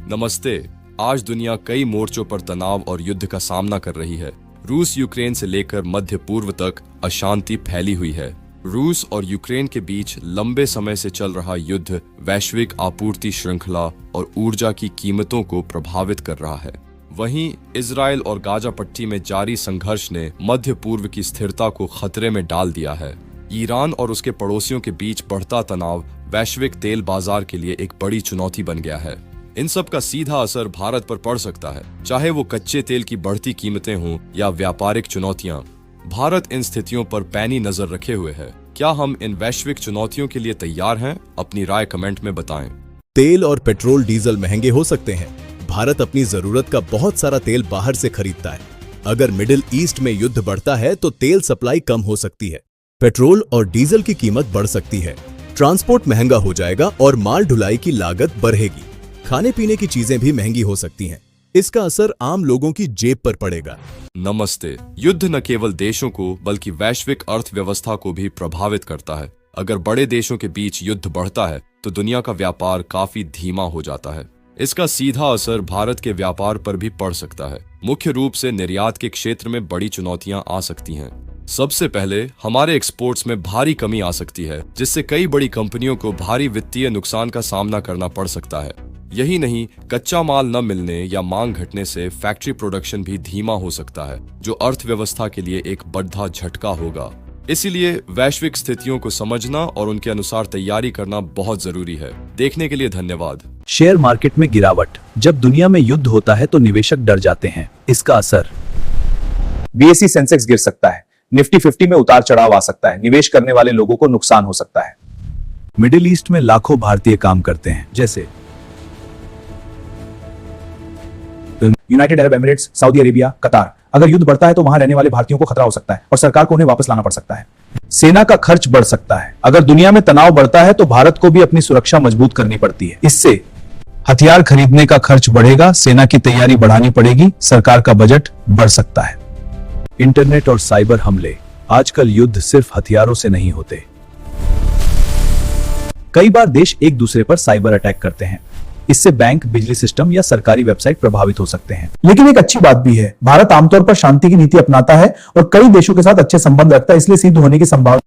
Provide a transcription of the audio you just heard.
नमस्ते। आज दुनिया कई मोर्चों पर तनाव और युद्ध का सामना कर रही है। रूस यूक्रेन से लेकर मध्य पूर्व तक अशांति फैली हुई है। रूस और यूक्रेन के बीच लंबे समय से चल रहा युद्ध वैश्विक आपूर्ति श्रृंखला और ऊर्जा की कीमतों को प्रभावित कर रहा है। वहीं इजराइल और गाजा पट्टी में जारी संघर्ष ने मध्य पूर्व की स्थिरता को खतरे में डाल दिया है। ईरान और उसके पड़ोसियों के बीच बढ़ता तनाव वैश्विक तेल बाजार के लिए एक बड़ी चुनौती बन गया है। इन सब का सीधा असर भारत पर पड़ सकता है, चाहे वो कच्चे तेल की बढ़ती कीमतें हों या व्यापारिक चुनौतियां। भारत इन स्थितियों पर पैनी नजर रखे हुए है। क्या हम इन वैश्विक चुनौतियों के लिए तैयार हैं? अपनी राय कमेंट में बताएं। तेल और पेट्रोल डीजल महंगे हो सकते हैं। भारत अपनी जरूरत का बहुत सारा तेल बाहर से खरीदता है। अगर मिडिल ईस्ट में युद्ध बढ़ता है तो तेल सप्लाई कम हो सकती है, पेट्रोल और डीजल की कीमत बढ़ सकती है, ट्रांसपोर्ट महंगा हो जाएगा और माल ढुलाई की लागत बढ़ेगी। खाने पीने की चीजें भी महंगी हो सकती हैं। इसका असर आम लोगों की जेब पर पड़ेगा। नमस्ते। युद्ध न केवल देशों को बल्कि वैश्विक अर्थव्यवस्था को भी प्रभावित करता है। अगर बड़े देशों के बीच युद्ध बढ़ता है तो दुनिया का व्यापार काफी धीमा हो जाता है। इसका सीधा असर भारत के व्यापार पर भी पड़ सकता है। मुख्य रूप से निर्यात के क्षेत्र में बड़ी चुनौतियां आ सकती हैं। सबसे पहले हमारे एक्सपोर्ट्स में भारी कमी आ सकती है, जिससे कई बड़ी कंपनियों को भारी वित्तीय नुकसान का सामना करना पड़ सकता है। यही नहीं, कच्चा माल न मिलने या मांग घटने से फैक्ट्री प्रोडक्शन भी धीमा हो सकता है, जो अर्थव्यवस्था के लिए एक बड़ा झटका होगा। इसीलिए वैश्विक स्थितियों को समझना और उनके अनुसार तैयारी करना बहुत जरूरी है। देखने के लिए धन्यवाद। शेयर मार्केट में गिरावट। जब दुनिया में युद्ध होता है तो निवेशक डर जाते हैं। इसका असर बीएसई सेंसेक्स गिर सकता है, निफ्टी 50 में उतार चढ़ाव आ सकता है, निवेश करने वाले लोगों को नुकसान हो सकता है। मिडिल ईस्ट में लाखों भारतीय काम करते हैं, जैसे United Arab Emirates, Saudi Arabia, कतार। अगर युद्ध बढ़ता है तो वहां रहने वाले भारतीयों को खतरा हो सकता है और सरकार को उन्हें वापस लाना पड़ सकता है। सेना का खर्च बढ़ सकता है। अगर दुनिया में तनाव बढ़ता है तो भारत को भी अपनी सुरक्षा मजबूत करनी पड़ती है। इससे हथियार खरीदने का खर्च बढ़ेगा, सेना की तैयारी बढ़ानी पड़ेगी, सरकार का बजट बढ़ सकता है। इंटरनेट और साइबर हमले। आजकल युद्ध सिर्फ हथियारों से नहीं होते। कई बार देश एक दूसरे पर साइबर अटैक करते हैं। इससे बैंक, बिजली सिस्टम या सरकारी वेबसाइट प्रभावित हो सकते हैं। लेकिन एक अच्छी बात भी है, भारत आमतौर पर शांति की नीति अपनाता है और कई देशों के साथ अच्छे संबंध रखता है, इसलिए सिद्ध होने की संभावना